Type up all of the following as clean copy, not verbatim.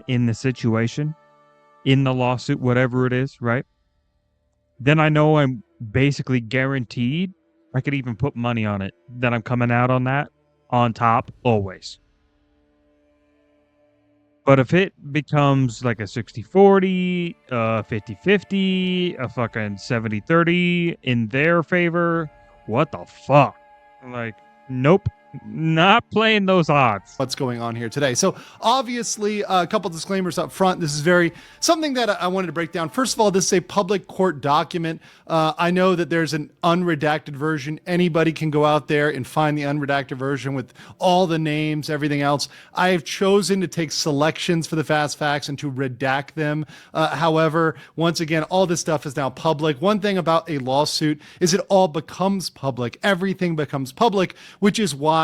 in the situation, in the lawsuit, whatever it is, right? Then I know I'm basically guaranteed. I could even put money on it that I'm coming out on that on top always. But if it becomes like a 60-40, 50-50, a fucking 70-30 in their favor, what the fuck? Like, nope, not playing those odds. What's going on here today. So obviously a couple disclaimers up front. This is something that I wanted to break down. First of all, this is a public court document. I know that there's an unredacted version. Anybody can go out there and find the unredacted version with all the names, everything else. I have chosen to take selections for the fast facts and to redact them. However, once again, all this stuff is now public. One thing about a lawsuit is it all becomes public. Everything becomes public, which is why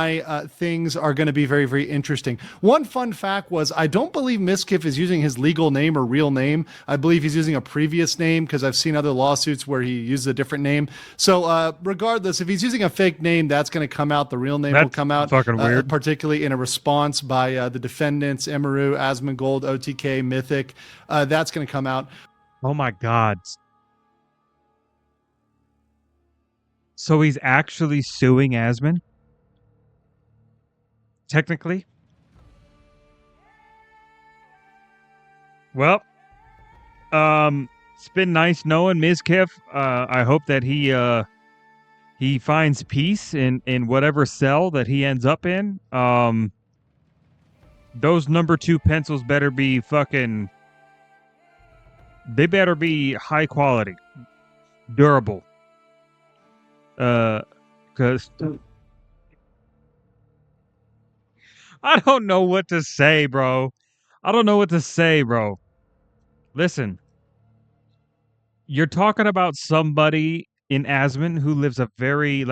things are going to be very, very interesting. One fun fact was I don't believe Mizkif is using his legal name or real name. I believe he's using a previous name because I've seen other lawsuits where he uses a different name. So regardless, if he's using a fake name, that's going to come out. The real name will come out. Fucking weird. Particularly in a response by the defendants, Emaru, Asmongold, OTK, Mythic. That's going to come out. Oh my God. So he's actually suing Asmon? Technically? Well, it's been nice knowing Mizkif. I hope that he finds peace in whatever cell that he ends up in. Those number 2 pencils better be fucking... They better be high quality. Durable. Because... I don't know what to say, bro. Listen. You're talking about somebody in Asmon who lives a very,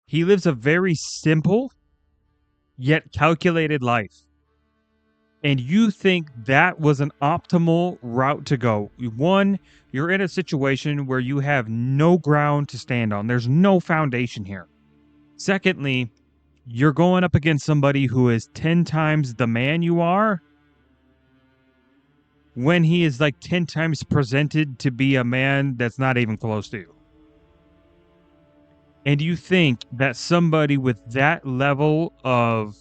he lives a very simple, yet calculated life. And you think that was an optimal route to go. One, you're in a situation where you have no ground to stand on. There's no foundation here. Secondly, you're going up against somebody who is 10 times the man you are when he is 10 times presented to be a man that's not even close to you. And you think that somebody with that level of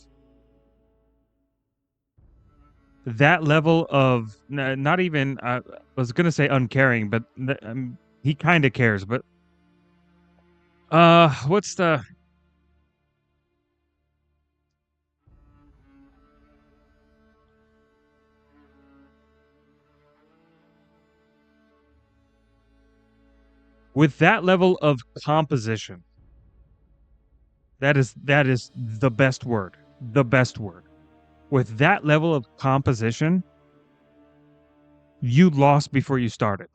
not even, I was going to say uncaring, but he kind of cares, but what's the... With that level of composition, that is the best word. The best word. With that level of composition, you lost before you started.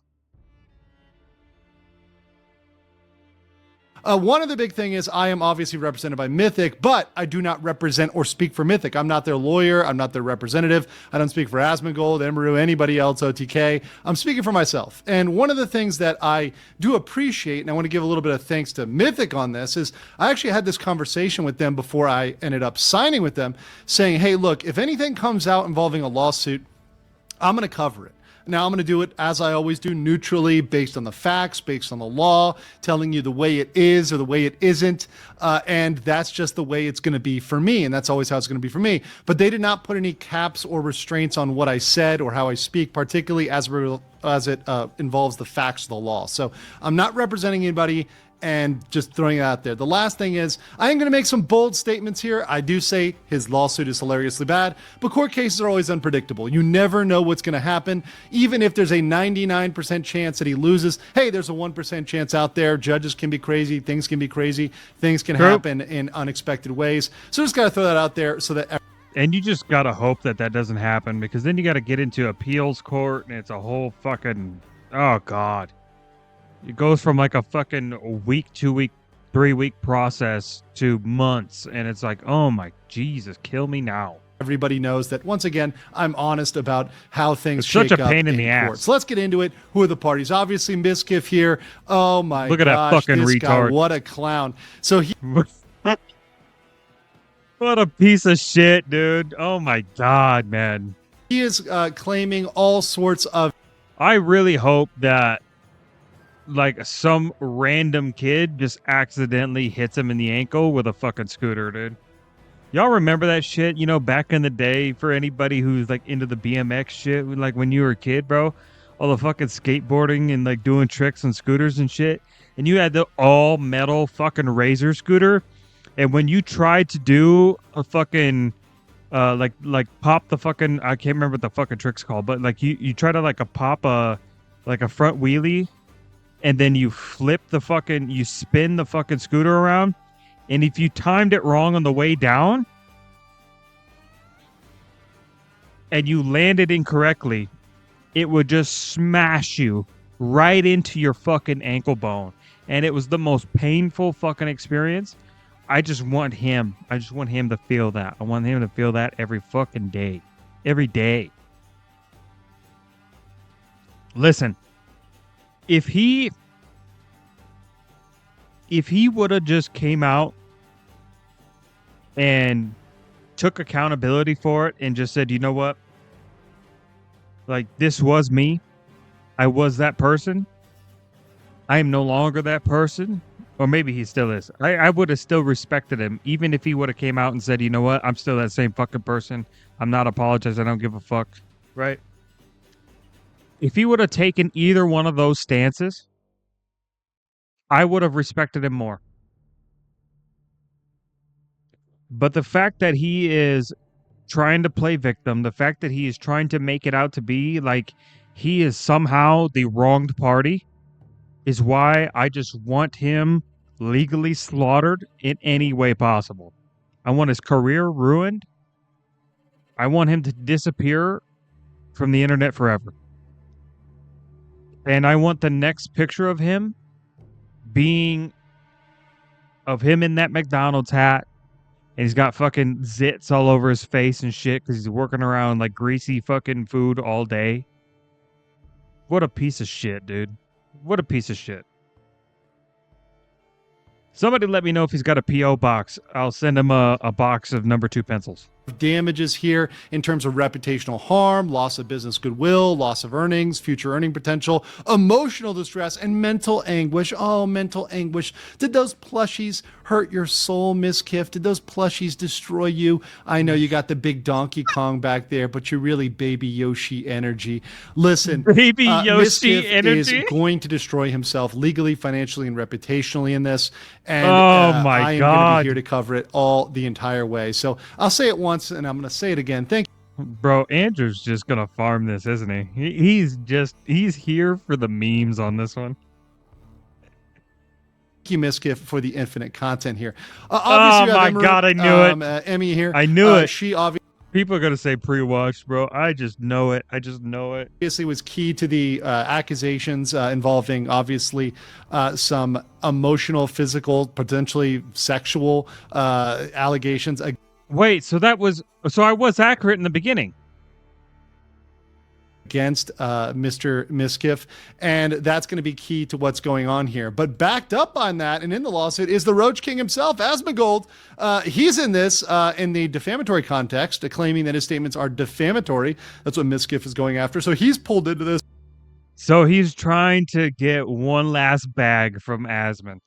One of the big thing is I am obviously represented by Mythic, but I do not represent or speak for Mythic. I'm not their lawyer. I'm not their representative. I don't speak for Asmongold, Emaru, anybody else, OTK. I'm speaking for myself. And one of the things that I do appreciate, and I want to give a little bit of thanks to Mythic on this, is I actually had this conversation with them before I ended up signing with them, saying, hey, look, if anything comes out involving a lawsuit, I'm going to cover it. Now, I'm going to do it, as I always do, neutrally, based on the facts, based on the law, telling you the way it is or the way it isn't. And that's just the way it's going to be for me. And that's always how it's going to be for me. But they did not put any caps or restraints on what I said or how I speak, particularly as it involves the facts of the law. So I'm not representing anybody and just throwing it out there. The last thing is, I am going to make some bold statements here. I do say his lawsuit is hilariously bad, but court cases are always unpredictable. You never know what's going to happen. Even if there's a 99% chance that he loses, hey, there's a 1% chance out there. Judges can be crazy. Things can be crazy. Things can happen in unexpected ways. So just got to throw that out there so that... And you just got to hope that doesn't happen, because then you got to get into appeals court and it's a whole fucking... Oh, God. It goes from a fucking week, 2 week, 3 week process to months. And it's like, oh my Jesus, kill me now. Everybody knows that, once again, I'm honest about how things shake up. Such a pain in the ass. So let's get into it. Who are the parties? Obviously, Mizkif here. Oh my gosh. Look at that fucking this retard. Guy, what a clown. So he... What a piece of shit, dude. Oh my God, man. He is claiming all sorts of. I really hope that like some random kid just accidentally hits him in the ankle with a fucking scooter, dude. Y'all remember that shit? You know, back in the day, for anybody who's like into the BMX shit, like when you were a kid, bro, all the fucking skateboarding and like doing tricks on scooters and shit. And you had the all metal fucking Razor scooter. And when you tried to do a fucking like pop the fucking, I can't remember what the fucking trick's called, but like you try to like a pop a like a front wheelie, and then you you spin the fucking scooter around, and if you timed it wrong on the way down and you landed incorrectly, it would just smash you right into your fucking ankle bone. And it was the most painful fucking experience. I just want him to feel that. I want him to feel that every fucking day. Every day. Listen, if he would have just came out and took accountability for it and just said, you know what? Like, this was me. I was that person. I am no longer that person. Or maybe he still is. I would have still respected him, even if he would have came out and said, you know what? I'm still that same fucking person. I'm not apologizing. I don't give a fuck. Right? If he would have taken either one of those stances, I would have respected him more. But the fact that he is trying to play victim, the fact that he is trying to make it out to be like he is somehow the wronged party, is why I just want him legally slaughtered in any way possible. I want his career ruined. I want him to disappear from the internet forever. And I want the next picture of him being of him in that McDonald's hat, and he's got fucking zits all over his face and shit because he's working around like greasy fucking food all day. What a piece of shit, dude. What a piece of shit. Somebody let me know if he's got a P.O. box. I'll send him a box of number 2 pencils. Damages here in terms of reputational harm, loss of business goodwill, loss of earnings, future earning potential, emotional distress, and mental anguish. Oh, mental anguish. Did those plushies hurt your soul, Mizkif? Did those plushies destroy you? I know you got the big Donkey Kong back there, but you're really baby Yoshi energy. Listen, baby Yoshi Mizkif energy is going to destroy himself legally, financially, and reputationally in this. And my I am going to be here to cover it all the entire way. So I'll say it once, and I'm going to say it again. Thank you. Bro, Andrew's just going to farm this, isn't he? He's here for the memes on this one. Thank you, Mizkif, for the infinite content here. Obviously, oh my God, I knew it. Emmy here. I knew it. She obviously. People are going to say pre-watched, bro. I just know it. I just know it. Obviously was key to the accusations involving, obviously, some emotional, physical, potentially sexual allegations. Wait, so I was accurate in the beginning. Against Mr. Mizkif, and that's going to be key to what's going on here. But backed up on that and in the lawsuit is the Roach King himself, Asmongold. He's in this in the defamatory context, claiming that his statements are defamatory. That's what Mizkif is going after. So he's pulled into this. So he's trying to get one last bag from Asmon.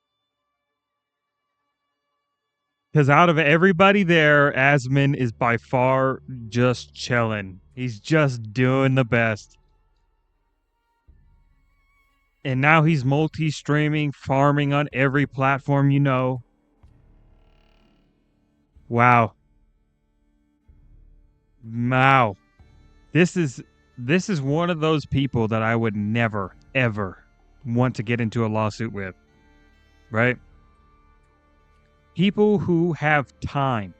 Because out of everybody there, Asmon is by far just chilling. He's just doing the best. And now he's multi-streaming, farming on every platform you know. Wow. Wow. This is one of those people that I would never, ever want to get into a lawsuit with. Right? People who have time.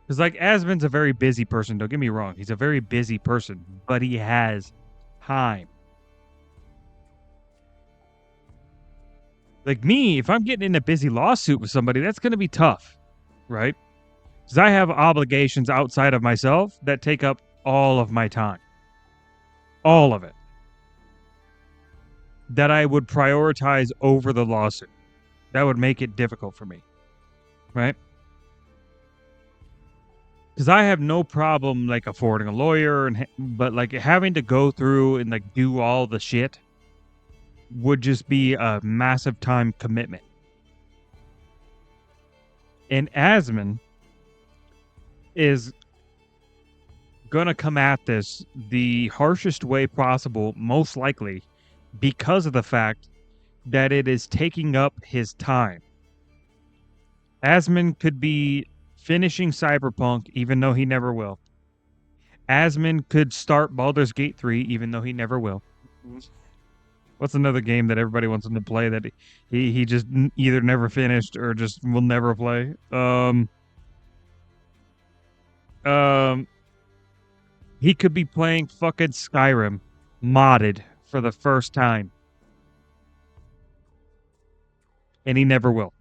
Because, like, Asmon's a very busy person. Don't get me wrong. He's a very busy person. But he has time. Like me, if I'm getting in a busy lawsuit with somebody, that's going to be tough. Right? Because I have obligations outside of myself that take up all of my time. All of it. That I would prioritize over the lawsuit. That would make it difficult for me. Right? because I have no problem like affording a lawyer, but like having to go through and like do all the shit would just be a massive time commitment. And Asman is gonna come at this the harshest way possible, most likely, because of the fact that it is taking up his time. Asman could be finishing Cyberpunk, even though he never will. Asman could start Baldur's Gate 3, even though he never will. What's another game that everybody wants him to play that he just either never finished or just will never play? He could be playing fucking Skyrim modded for the first time. And he never will.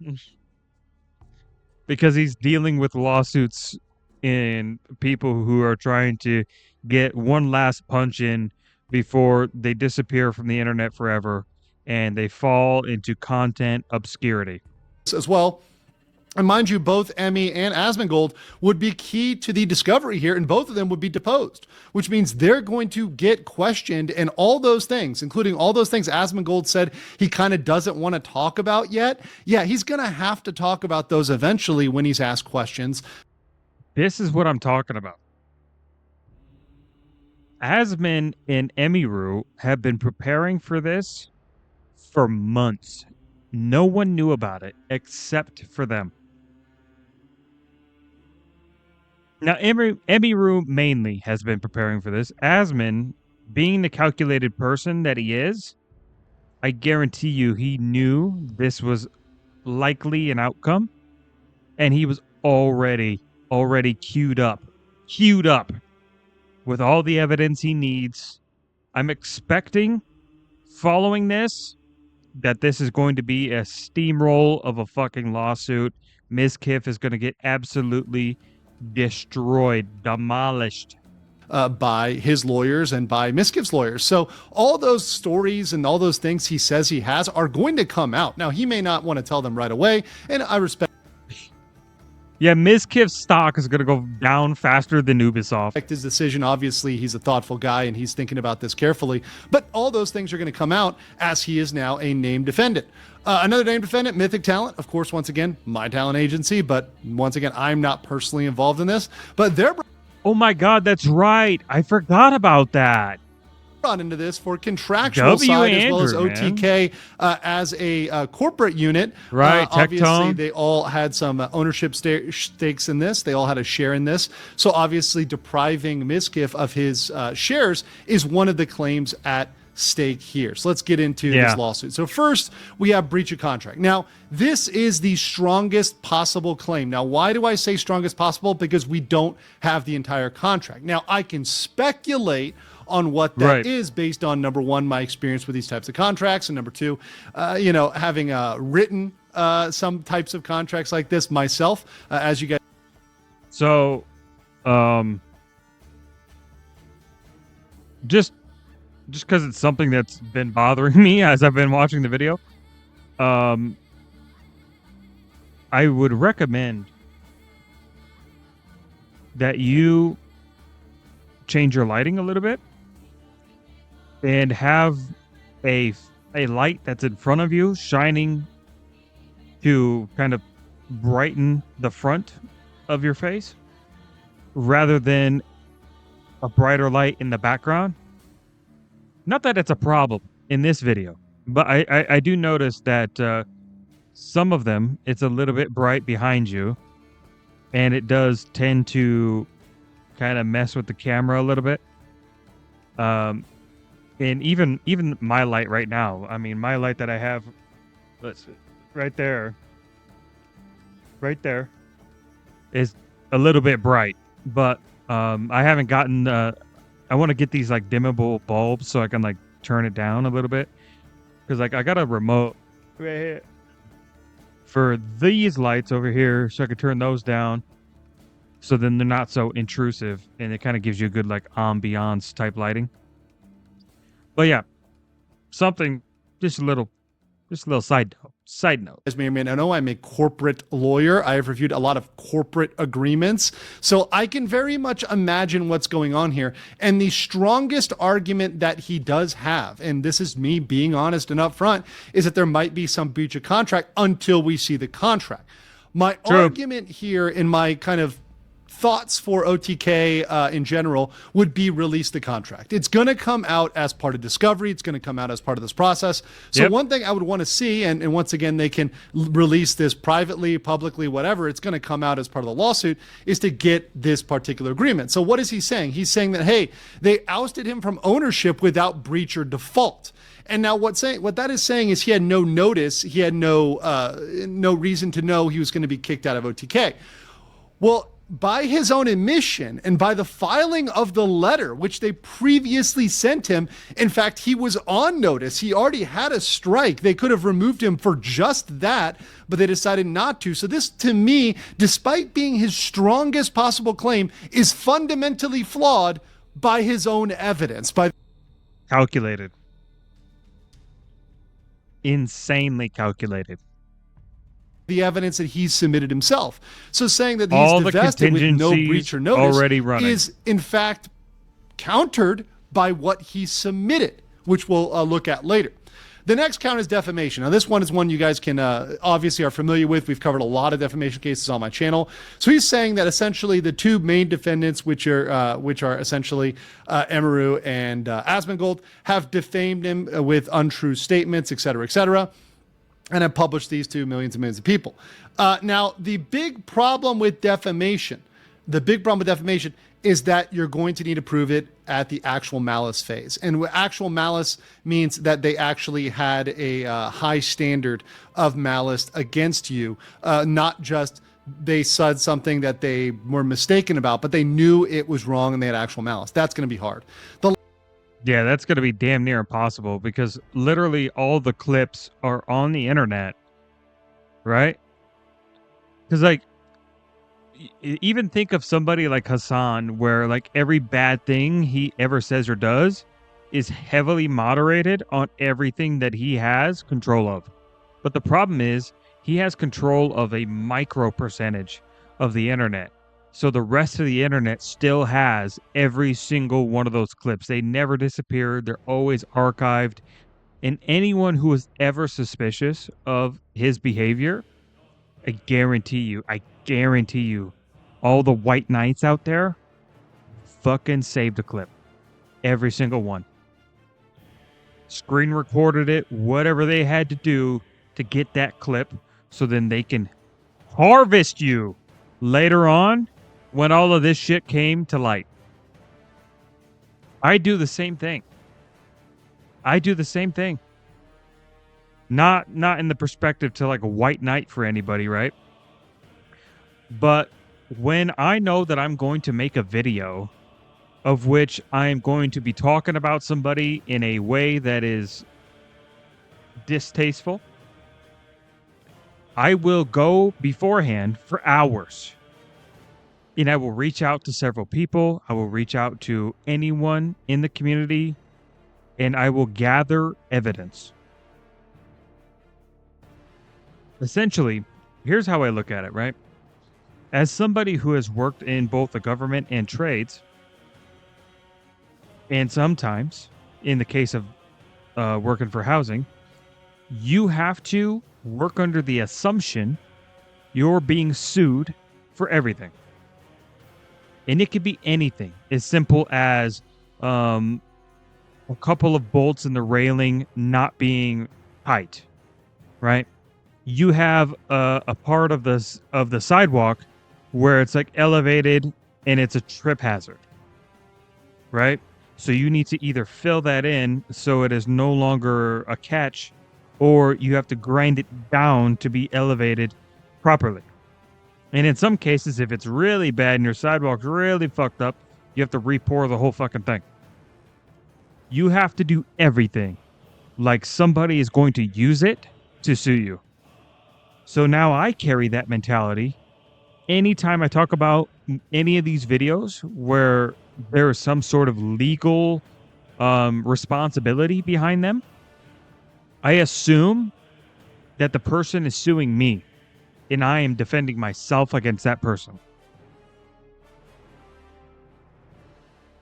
Because he's dealing with lawsuits and people who are trying to get one last punch in before they disappear from the internet forever and they fall into content obscurity. As well. And mind you, both Emmy and Asmongold would be key to the discovery here, and both of them would be deposed, which means they're going to get questioned, and all those things, including all those things Asmongold said he kind of doesn't want to talk about yet. Yeah, he's going to have to talk about those eventually when he's asked questions. This is what I'm talking about. Asman and Emiru have been preparing for this for months. No one knew about it except for them. Now, Emiru mainly has been preparing for this. Asman, being the calculated person that he is, I guarantee you he knew this was likely an outcome, and he was already queued up with all the evidence he needs. I'm expecting, following this, that this is going to be a steamroll of a fucking lawsuit. Mizkif is going to get absolutely destroyed, demolished. By his lawyers and by Mizkif's lawyers. So all those stories and all those things he says he has are going to come out. Now, he may not want to tell them right away, and I respect. Yeah, Mizkif's stock is going to go down faster than Ubisoft. His decision. Obviously, he's a thoughtful guy and he's thinking about this carefully. But all those things are going to come out as he is now a named defendant. Another named defendant, Mythic Talent. Of course, once again, my talent agency. But once again, I'm not personally involved in this. But they're... Oh my God, that's right. I forgot about that. Brought into this for contractual side as well as OTK as a corporate unit. Right, obviously, they all had some ownership stakes in this. They all had a share in this. So obviously, depriving Mizkif of his shares is one of the claims at stake here. So let's get into this lawsuit. So first, we have breach of contract. Now, this is the strongest possible claim. Now, why do I say strongest possible? Because we don't have the entire contract. Now, I can speculate on what that is based on, number one, my experience with these types of contracts, and number two, having written some types of contracts like this myself, as you guys. So, just because it's something that's been bothering me as I've been watching the video, I would recommend that you change your lighting a little bit and have a light that's in front of you shining to kind of brighten the front of your face rather than a brighter light in the background. Not that it's a problem in this video, but I do notice that some of them, it's a little bit bright behind you, and it does tend to kind of mess with the camera a little bit. And even my light right now, I mean, my light that I have, let's see, right there, is a little bit bright, but I haven't gotten, I want to get these like dimmable bulbs so I can like turn it down a little bit. Cause like I got a remote right here for these lights over here, so I could turn those down. So then they're not so intrusive, and it kind of gives you a good like ambiance type lighting. But yeah, something just a little side note. Side note. As may or may not know, I'm a corporate lawyer. I have reviewed a lot of corporate agreements. So I can very much imagine what's going on here. And the strongest argument that he does have, and this is me being honest and upfront, is that there might be some breach of contract until we see the contract. My argument here in my kind of thoughts for OTK in general would be release the contract. It's going to come out as part of discovery. It's going to come out as part of this process. So one thing I would want to see, and once again, they can release this privately, publicly, whatever, it's going to come out as part of the lawsuit, is to get this particular agreement. So what is he saying? He's saying that, hey, they ousted him from ownership without breach or default. And now what that is saying is he had no notice, he had no reason to know he was going to be kicked out of OTK. Well, by his own admission and by the filing of the letter, which they previously sent him, in fact, he was on notice. He already had a strike. They could have removed him for just that, but they decided not to. So this, to me, despite being his strongest possible claim, is fundamentally flawed by his own evidence. Calculated. Insanely calculated. The evidence that he's submitted himself. So saying that he's divested with no breach or notice already running is in fact countered by what he submitted, which we'll look at later. The next count is defamation. Now, this one is one you guys can obviously are familiar with. We've covered a lot of defamation cases on my channel. So he's saying that essentially the two main defendants, which are essentially Emiru and Asmongold, have defamed him with untrue statements, et cetera, and have published these to millions and millions of people. Now, the big problem with defamation is that you're going to need to prove it at the actual malice phase. And actual malice means that they actually had a high standard of malice against you, not just they said something that they were mistaken about, but they knew it was wrong and they had actual malice. That's going to be hard. Yeah, that's going to be damn near impossible because literally all the clips are on the internet, right? Because, like, even think of somebody like Hassan, where, like, every bad thing he ever says or does is heavily moderated on everything that he has control of. But the problem is he has control of a micro percentage of the internet. So the rest of the internet still has every single one of those clips. They never disappear. They're always archived. And anyone who is ever suspicious of his behavior, I guarantee you, all the white knights out there fucking saved a clip. Every single one. Screen recorded it, whatever they had to do to get that clip, so then they can harvest you later on when all of this shit came to light. I do the same thing. Not in the perspective to like a white knight for anybody, right? But when I know that I'm going to make a video of which I am going to be talking about somebody in a way that is distasteful, I will go beforehand for hours. And I will reach out to several people. I will reach out to anyone in the community, and I will gather evidence. Essentially, here's how I look at it, right? As somebody who has worked in both the government and trades, and sometimes, in the case of working for housing, you have to work under the assumption you're being sued for everything. And it could be anything as simple as a couple of bolts in the railing not being tight, right? You have a part of the sidewalk where it's like elevated and it's a trip hazard, right? So you need to either fill that in so it is no longer a catch, or you have to grind it down to be elevated properly. And in some cases, if it's really bad and your sidewalk's really fucked up, you have to re-pour the whole fucking thing. You have to do everything like somebody is going to use it to sue you. So now I carry that mentality anytime I talk about any of these videos where there is some sort of legal responsibility behind them. I assume that the person is suing me and I am defending myself against that person.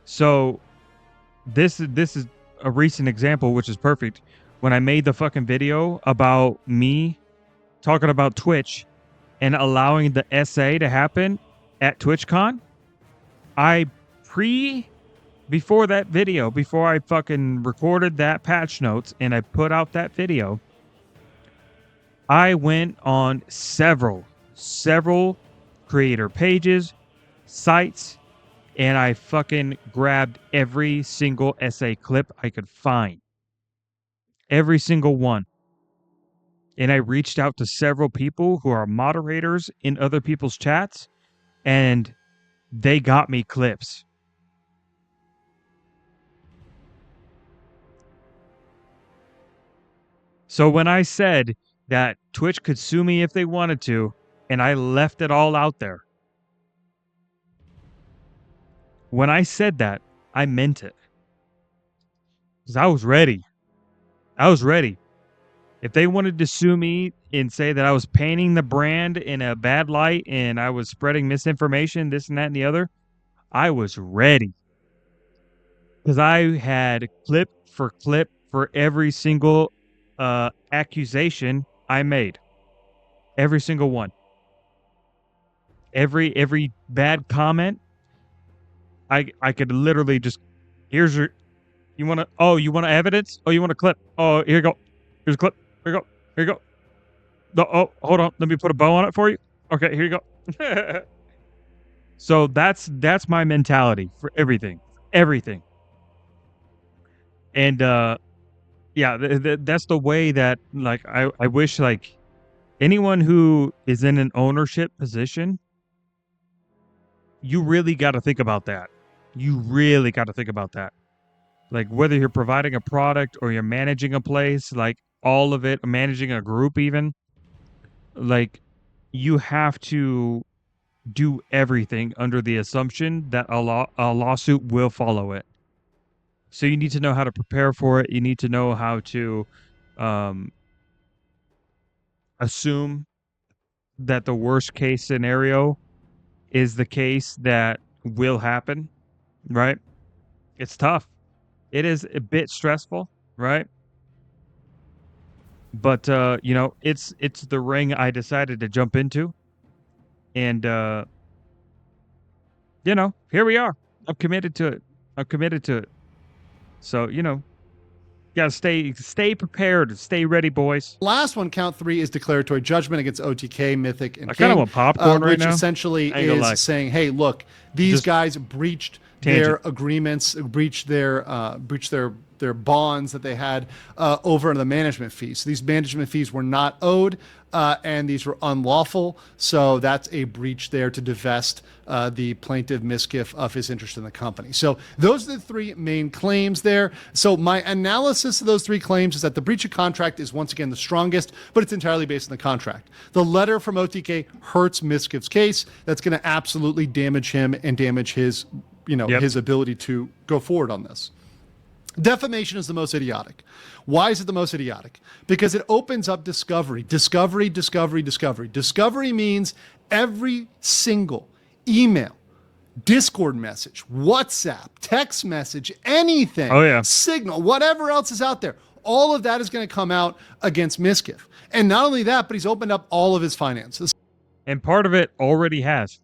So this is a recent example, which is perfect. When I made the fucking video about me talking about Twitch and allowing the SA to happen at TwitchCon, before that video, before I fucking recorded that patch notes and I put out that video, I went on several creator pages, sites, and I fucking grabbed every single SA clip I could find. Every single one. And I reached out to several people who are moderators in other people's chats, and they got me clips. So when I said that Twitch could sue me if they wanted to, and I left it all out there, when I said that, I meant it. Because I was ready. I was ready. If they wanted to sue me and say that I was painting the brand in a bad light and I was spreading misinformation, this and that and the other, I was ready. Because I had clip for every single accusation I made. Every single one. Every bad comment, I could literally just, here's your, you want evidence? Oh, you want a clip? Oh, here you go. Here's a clip. Here you go. Here you go. No, oh, hold on. Let me put a bow on it for you. Okay, here you go. So that's my mentality for everything. Everything. And yeah, that's the way that, like, I wish, like, anyone who is in an ownership position, you really got to think about that. You really got to think about that. Like, whether you're providing a product or you're managing a place, like all of it, managing a group even, like, you have to do everything under the assumption that a lawsuit will follow it. So you need to know how to prepare for it. You need to know how to assume that the worst case scenario is the case that will happen, right? It's tough. It is a bit stressful, right? But you know, it's the ring I decided to jump into. And you know, here we are. I'm committed to it. So, you know, gotta stay prepared, stay ready, boys. Last one, count 3, is declaratory judgment against OTK, Mythic, and I kind of King, want popcorn right which now. essentially is saying, hey, look, these guys breached their agreements, breached their bonds that they had over the management fees. So these management fees were not owed, and these were unlawful. So that's a breach there to divest the plaintiff Mizkif of his interest in the company. So those are the 3 main claims there. So my analysis of those 3 claims is that the breach of contract is once again the strongest, but it's entirely based on the contract. The letter from OTK hurts Mizkif's case. That's going to absolutely damage him and damage his, his ability to go forward on this. Defamation is the most idiotic. Why is it the most idiotic? Because it opens up discovery. Discovery means every single email, Discord message, WhatsApp, text message, anything, Signal, whatever else is out there, all of that is going to come out against Mizkif. And not only that, but he's opened up all of his finances. And part of it already has.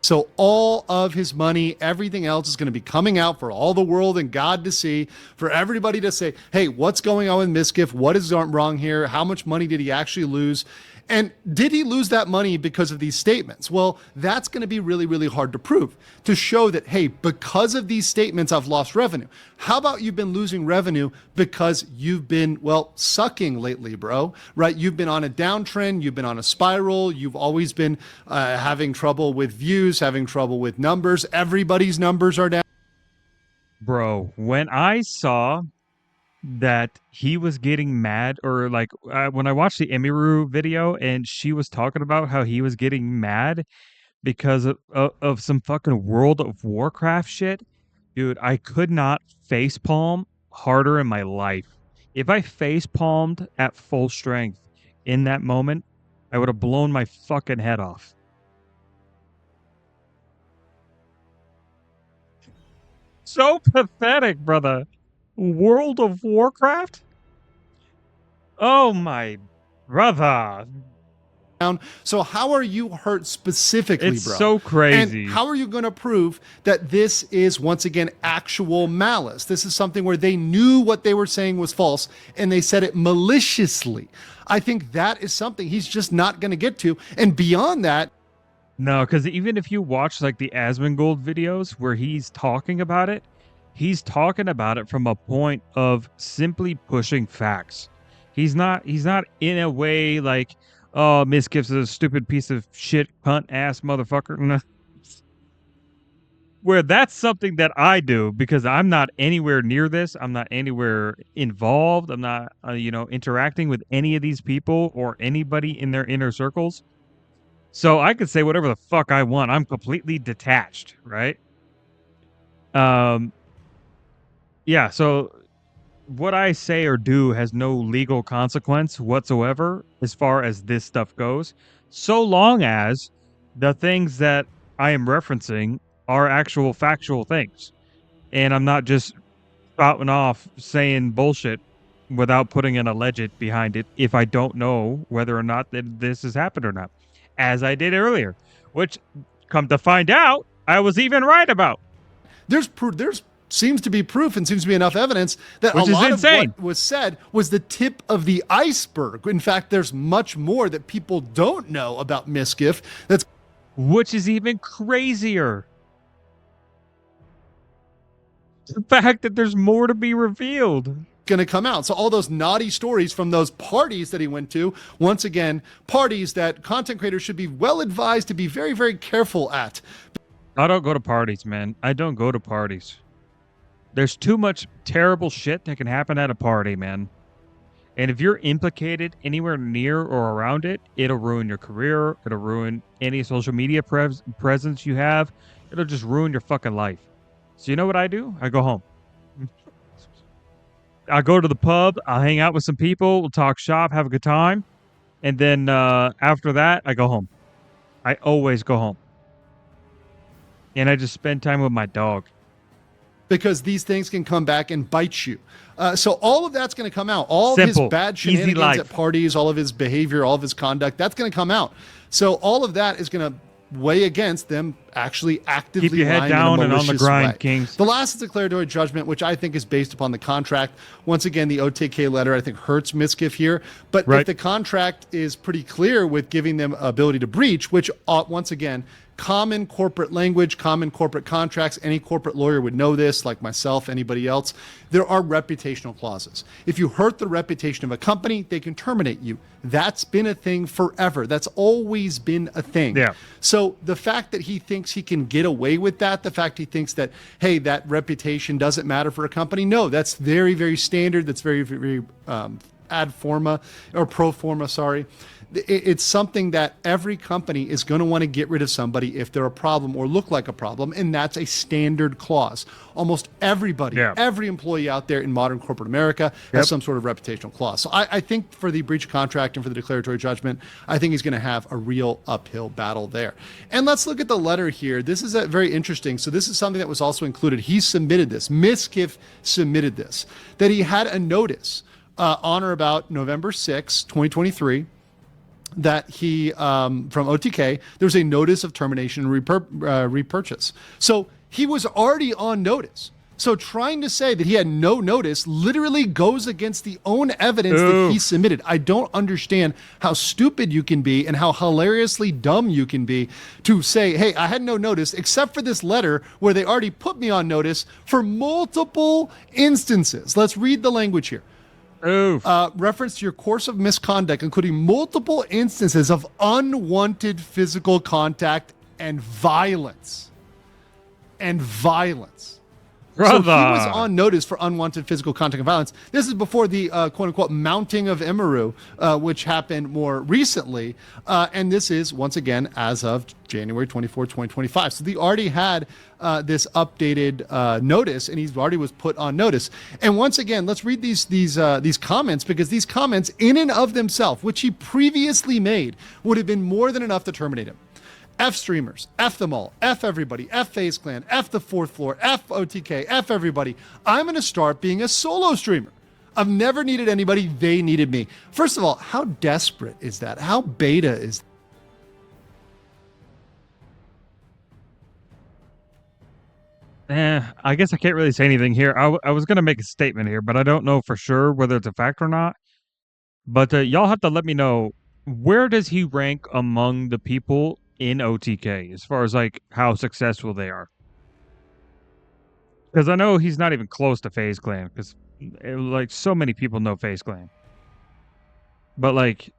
So all of his money, everything else is going to be coming out for all the world and God to see, for everybody to say, hey, what's going on with Mizkif? What is wrong here? How much money did he actually lose? And did he lose that money because of these statements? Well, that's going to be really, really hard to prove, to show that, hey, because of these statements, I've lost revenue. How about you've been losing revenue because you've been, sucking lately, bro, right? You've been on a downtrend. You've been on a spiral. You've always been having trouble with views, having trouble with numbers. Everybody's numbers are down. Bro, when I saw that he was getting mad, or like when I watched the Emiru video and she was talking about how he was getting mad because of some fucking World of Warcraft shit, Dude, I could not facepalm harder in my life. If I facepalmed at full strength in that moment, I would have blown my fucking head off. So pathetic, brother. World of Warcraft? Oh my brother. So how are you hurt specifically, It's bro? so And crazy. how are you going to prove that this is, once again, actual malice? This is something where they knew what they were saying was false and they said it maliciously. I think that is something he's just not going to get to. And beyond that, No, because even if you watch like the Asmongold videos where he's talking about it from a point of simply pushing facts. He's not in a way like, oh, Mizkif's a stupid piece of shit, cunt ass motherfucker. No. Where that's something that I do because I'm not anywhere near this. I'm not anywhere involved. I'm not, interacting with any of these people or anybody in their inner circles. So I could say whatever the fuck I want. I'm completely detached, right? Yeah, so what I say or do has no legal consequence whatsoever as far as this stuff goes, so long as the things that I am referencing are actual factual things. And I'm not just spouting off saying bullshit without putting an alleged behind it if I don't know whether or not that this has happened or not. As I did earlier, which come to find out, I was even right about. there's seems to be proof and seems to be enough evidence that Which a is lot insane. of what was said was the tip of the iceberg. In fact, there's much more that people don't know about Mizkif that's Which is even crazier. The fact that there's more to be revealed. going to come out. So all those naughty stories from those parties that he went to, once again, parties that content creators should be well advised to be very, very careful at. I don't go to parties, man. I don't go to parties. There's too much terrible shit that can happen at a party, man. And if you're implicated anywhere near or around it, it'll ruin your career. It'll ruin any social media presence you have. It'll just ruin your fucking life. So you know what I do? I go home. I go to the pub. I'll hang out with some people. We'll talk shop, have a good time. And then after that, I go home. I always go home. And I just spend time with my dog. Because these things can come back and bite you. So all of that's going to come out. All Simple, of his bad easy shenanigans life. at parties, all of his behavior, all of his conduct, that's going to come out. So all of that is going to weigh against them actually actively Keep your head lying down in a and on the malicious grind, way. Kings. The last is declaratory judgment, which I think is based upon the contract. Once again, the OTK letter I think hurts Mizkif here. But Right. if the contract is pretty clear with giving them ability to breach, which once again, common corporate language, common corporate contracts, any corporate lawyer would know this, like myself, anybody else. There are reputational clauses. If you hurt the reputation of a company, they can terminate you. That's been a thing forever. That's always been a thing. Yeah. So the fact that he thinks he can get away with that, the fact he thinks that, hey, that reputation doesn't matter for a company, no, that's very, very standard. That's very, very ad forma or pro forma, sorry. It's something that every company is going to want to get rid of somebody if they're a problem or look like a problem, and that's a standard clause. Almost everybody, every employee out there in modern corporate America has some sort of reputational clause. So I think for the breach of contract and for the declaratory judgment, I think he's going to have a real uphill battle there. And let's look at the letter here. This is very interesting. So this is something that was also included. He submitted this. Mizkif submitted this, that he had a notice on or about November 6, 2023, that he, from OTK, there's a notice of termination and repurchase. So he was already on notice. So trying to say that he had no notice literally goes against the own evidence that he submitted. I don't understand how stupid you can be and how hilariously dumb you can be to say, hey, I had no notice except for this letter where they already put me on notice for multiple instances. Let's read the language here. Reference to your course of misconduct, including multiple instances of unwanted physical contact and violence. So he was Brother. on notice for unwanted physical contact and violence. This is before the quote unquote mounting of Emiru, which happened more recently. And this is, once again, as of January 24, 2025. So they already had this updated notice, and he's already was put on notice. And once again, let's read these comments, because these comments, in and of themselves, which he previously made, would have been more than enough to terminate him. F streamers, F them all, F everybody, F FaZe Clan, F the fourth floor, F OTK, F everybody. I'm going to start being a solo streamer. I've never needed anybody, they needed me. First of all, how desperate is that? How beta is that? I guess I can't really say anything here. I was going to make a statement here, but I don't know for sure whether it's a fact or not. But y'all have to let me know, where does he rank among the people in OTK as far as like how successful they are? Because I know he's not even close to FaZe Clan, because like so many people know FaZe Clan. But like,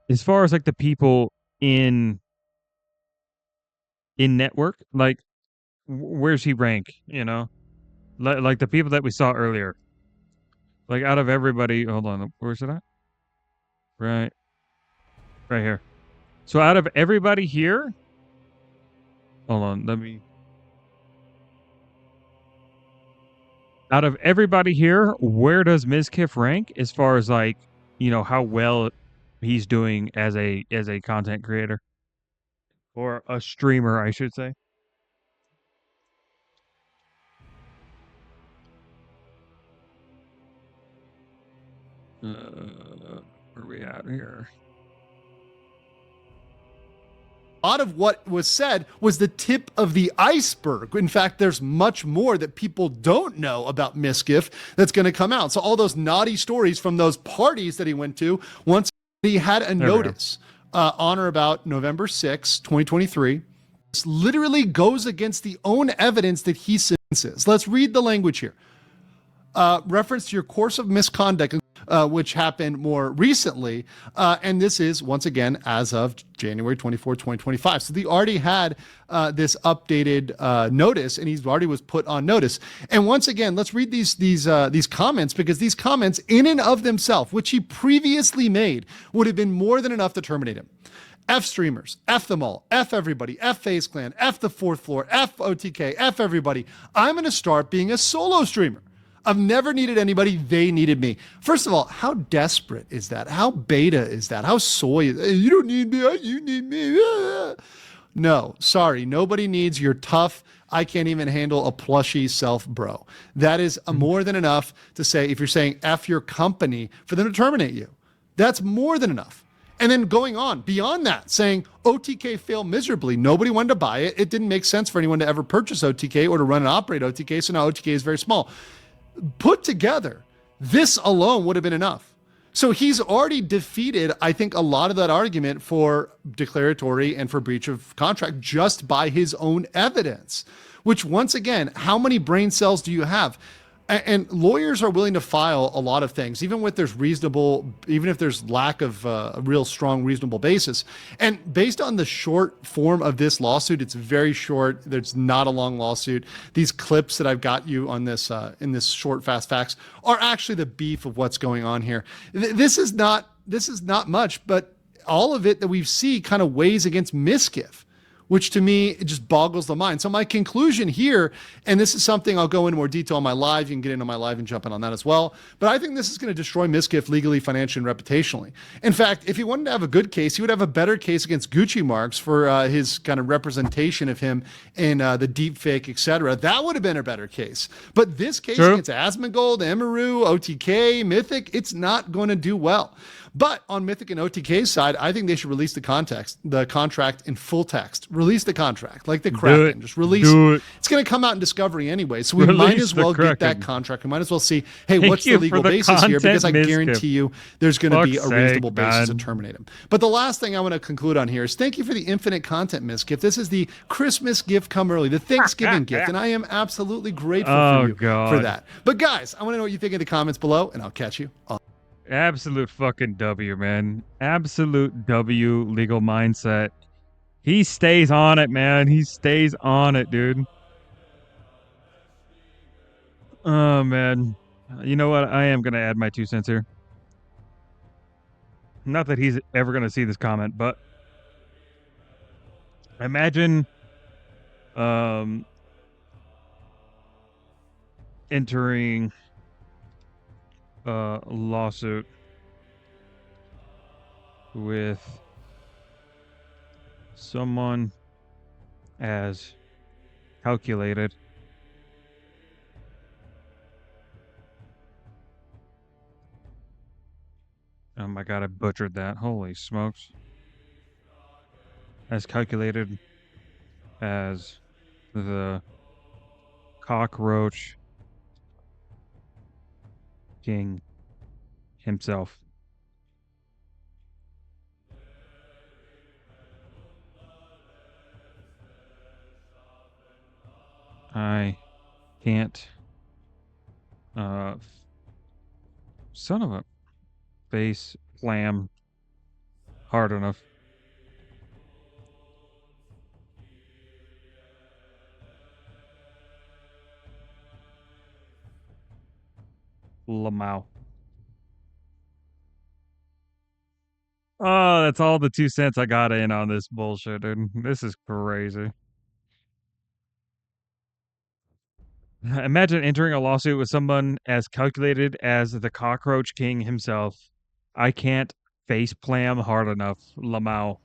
as far as like the people in network, like where's he rank? You know, like the people that we saw earlier. Like out of everybody, hold on, where's it at? Right here. So out of everybody here, hold on, let me. Out of everybody here, where does Mizkif rank as far as like, you know, how well he's doing as a content creator or a streamer, I should say? Where are we at here? a lot of what was said was the tip of the iceberg. In fact, there's much more that people don't know about Mizkif that's going to come out. So all those naughty stories from those parties that he went to, once he had a notice on or about November 6, 2023, this literally goes against the own evidence that he senses. Let's read the language here. Reference to your course of misconduct, which happened more recently. And this is, once again, as of January 24, 2025. So they already had this updated notice, and he's already was put on notice. And once again, let's read these comments, because these comments, in and of themselves, which he previously made, would have been more than enough to terminate him. F streamers, F them all, F everybody, F FaZe Clan, F the fourth floor, F OTK, F everybody. I'm going to start being a solo streamer. I've never needed anybody, they needed me. First of all, how desperate is that? How beta is that? How soy is that? You don't need me, you need me. No, sorry, nobody needs your tough, I can't even handle a plushy self, bro. That is more than enough to say, if you're saying F your company, for them to terminate you. That's more than enough. And then going on beyond that, saying OTK failed miserably. Nobody wanted to buy it. It didn't make sense for anyone to ever purchase OTK or to run and operate OTK. So now OTK is very small. Put together, this alone would have been enough. So he's already defeated, I think, a lot of that argument for declaratory and for breach of contract just by his own evidence, which, once again, how many brain cells do you have? And lawyers are willing to file a lot of things, even if there's lack of a real strong, reasonable basis. And based on the short form of this lawsuit, it's very short. There's not a long lawsuit. These clips that I've got you on this in this short, fast facts are actually the beef of what's going on here. This is not much, but all of it that we see kind of weighs against Mizkif, which to me, it just boggles the mind. So my conclusion here, and this is something I'll go into more detail on my live. You can get into my live and jump in on that as well. But I think this is going to destroy Mizkif legally, financially, and reputationally. In fact, if he wanted to have a good case, he would have a better case against Gucci Marks for his kind of representation of him in the deep fake, etc. That would have been a better case. But this case against Asmongold, Emiru, OTK, Mythic, it's not going to do well. But on Mythic and OTK's side, I think they should release the contract in full text. Release the contract, like the Kraken. Just release it. It's going to come out in Discovery anyway, so we might as well get that contract. We might as well see, hey, what's the legal basis here? Because I guarantee you there's going to be a reasonable basis to terminate him. But the last thing I want to conclude on here is thank you for the infinite content Mizkif. This is the Christmas gift come early, the Thanksgiving gift, and I am absolutely grateful for you for that. But guys, I want to know what you think in the comments below, and I'll catch you on. Absolute fucking W, man. Absolute W legal mindset. He stays on it, man. He stays on it, dude. Oh man, you know what? I am gonna add my 2 cents here. Not that he's ever gonna see this comment, but imagine um entering a lawsuit with someone as calculated. Oh my god, I butchered that. Holy smokes. As calculated as the cockroach king himself. I can't uh son of a face clam hard enough. Lamau. Oh, that's all the 2 cents I got in on this bullshit, dude. This is crazy. Imagine entering a lawsuit with someone as calculated as the cockroach king himself. I can't face plam hard enough. Lamau.